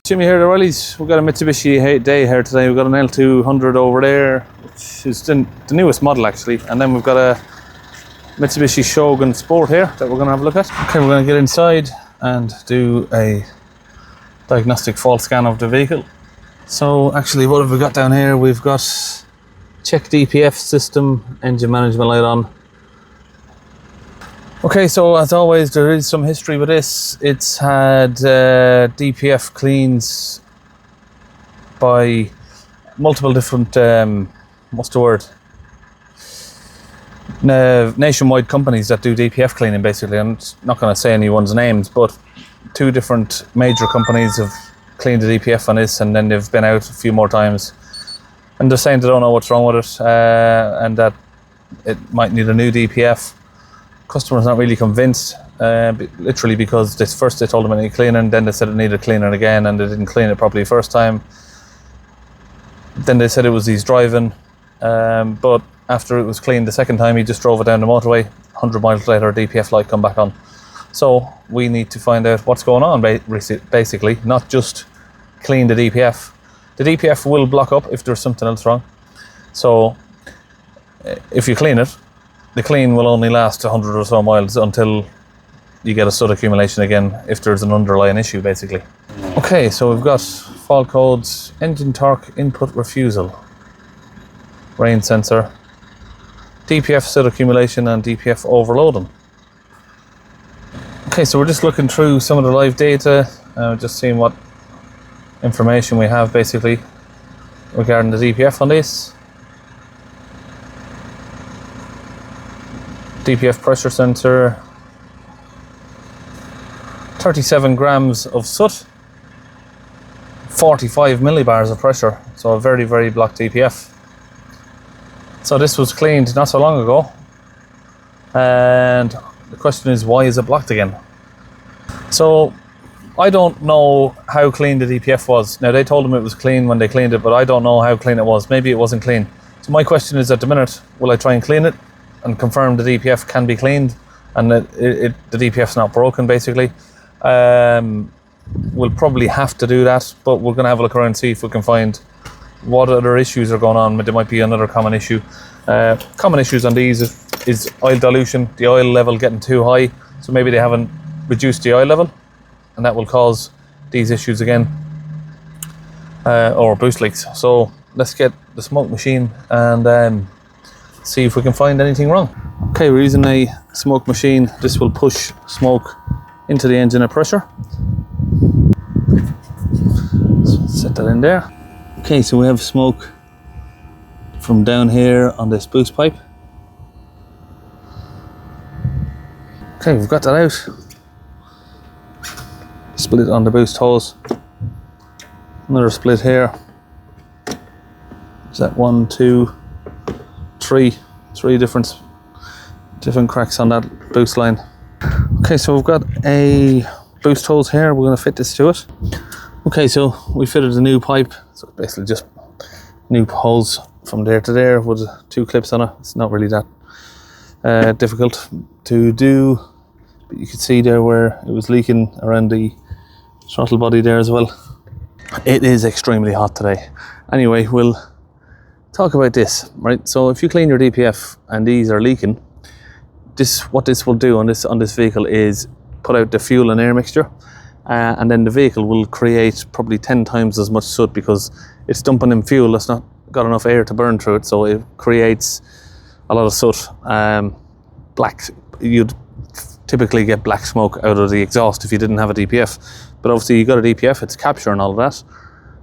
Jimmy here, the Rileys. We've got a Mitsubishi day here today. We've got an L200 over there, which is the newest model actually. And then we've got a Mitsubishi Shogun Sport here that we're going to have a look at. Okay, we're going to get inside and do a diagnostic fault scan of the vehicle. So actually what have we got down here? We've got check DPF system, engine management light on. Okay, so as always there is some history with this. It's had DPF cleans by multiple different, what's the word? Nationwide companies that do DPF cleaning basically. I'm not going to say anyone's names, but 2 different major companies have cleaned the DPF on this, and then they've been out a few more times. And they're saying they don't know what's wrong with it, and that it might need a new DPF. Customer's not really convinced, literally because first they told them it needed cleaning, then they said it needed cleaning again, and they didn't clean it properly first time. Then they said it was his driving, but after it was cleaned the second time, he just drove it down the motorway. 100 miles later, DPF light come back on. So we need to find out what's going on, basically, not just clean the DPF. The DPF will block up if there's something else wrong. So if you clean it, the clean will only last 100 or so miles until you get a soot accumulation again, if there's an underlying issue, basically. Okay, so we've got fault codes, engine torque input refusal, rain sensor, DPF soot accumulation and DPF overloading. Okay, so we're just looking through some of the live data, just seeing what information we have basically regarding the DPF on this. DPF pressure sensor, 37 grams of soot, 45 millibars of pressure, so a very, very blocked DPF. So this was cleaned not so long ago, and the question is, why is it blocked again? So I don't know how clean the DPF was. Now they told them it was clean when they cleaned it, but I don't know how clean it was. Maybe it wasn't clean. So my question is, at the minute, will I try and clean it and confirm the DPF can be cleaned and that the DPF's not broken, basically? We'll probably have to do that, but we're going to have a look around and see if we can find what other issues are going on. But there might be another common issue. Common issues on these is oil dilution, the oil level getting too high, so maybe they haven't reduced the oil level, and that will cause these issues again, or boost leaks. So let's get the smoke machine and see if we can find anything wrong. Okay, we're using a smoke machine. This will push smoke into the engine at pressure. So set that in there. Okay, so we have smoke from down here on this boost pipe. Okay, we've got that out. Split on the boost hose. Another split here. Is that 1, 2, 3 different cracks on that boost line. Okay, so we've got a boost hose here. We're going to fit this to it. Okay, so we fitted a new pipe. So basically just new hose from there to there with 2 clips on it. It's not really that difficult to do, but you can see there where it was leaking around the throttle body there as well. It is extremely hot today. Anyway, we'll talk about this, right? So if you clean your DPF and these are leaking, what this will do on this vehicle is put out the fuel and air mixture, and then the vehicle will create probably 10 times as much soot because it's dumping in fuel that's not got enough air to burn through it, so it creates a lot of soot. Black, you'd typically get black smoke out of the exhaust if you didn't have a DPF, but obviously you got a DPF, it's capturing all of that.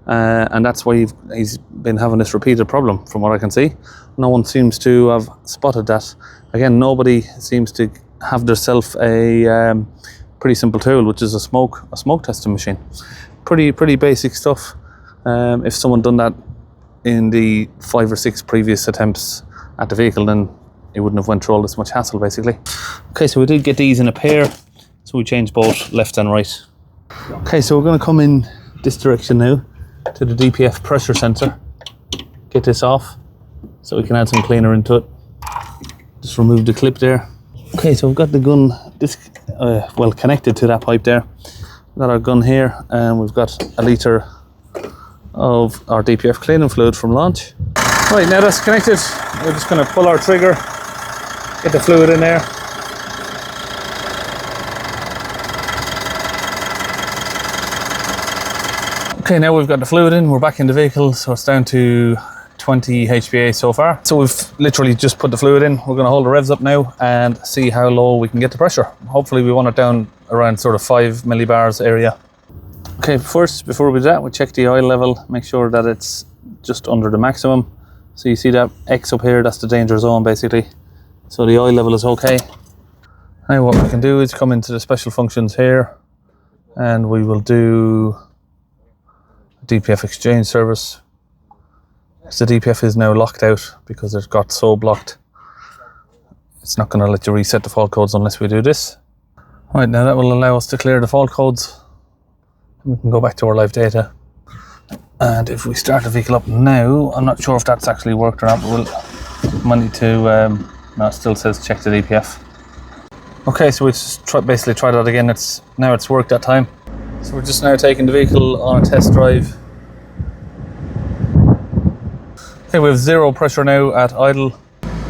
And that's why he's been having this repeated problem, from what I can see. No one seems to have spotted that. Again, nobody seems to have themselves a pretty simple tool, which is a smoke testing machine. Pretty basic stuff. If someone done that in the 5 or 6 previous attempts at the vehicle, then it wouldn't have went through all this much hassle, basically. Okay, so we did get these in a pair, so we changed both left and right. Okay, so we're going to come in this direction now to the DPF pressure sensor. Get this off so we can add some cleaner into it. Just remove the clip there. Okay, so we've got the gun connected to that pipe there. We've got our gun here, and we've got a litre of our DPF cleaning fluid from launch. Right, now that's connected, we're just going to pull our trigger, get the fluid in there. Okay, now we've got the fluid in, we're back in the vehicle, so it's down to 20 HPA so far. So we've literally just put the fluid in. We're going to hold the revs up now and see how low we can get the pressure. Hopefully we want it down around sort of 5 millibars area. Okay, first, before we do that, we check the oil level, make sure that it's just under the maximum. So you see that X up here, that's the danger zone basically. So the oil level is okay. Now what we can do is come into the special functions here, and we will do DPF exchange service. So the DPF is now locked out because it got so blocked. It's not going to let you reset the fault codes unless we do this. Right, now that will allow us to clear the fault codes. We can go back to our live data. And if we start the vehicle up now, I'm not sure if that's actually worked or not, but we might need to, no, it still says check the DPF. Okay, so we just basically tried that again. Now it's worked that time. So we're just now taking the vehicle on a test drive. Okay, we have 0 pressure now at idle,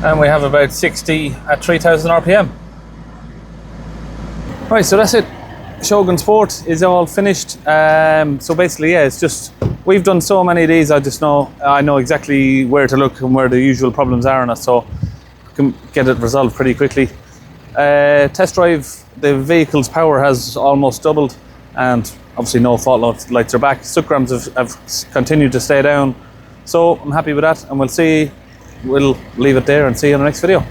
and we have about 60 at 3000 RPM. Right, so that's it. Shogun Sport is all finished. So basically, yeah, it's just, we've done so many of these, I know exactly where to look and where the usual problems are on it, so we can get it resolved pretty quickly. Test drive, the vehicle's power has almost doubled, and obviously no fault lights are back. Soot grams have continued to stay down. So I'm happy with that, and we'll leave it there and see you in the next video.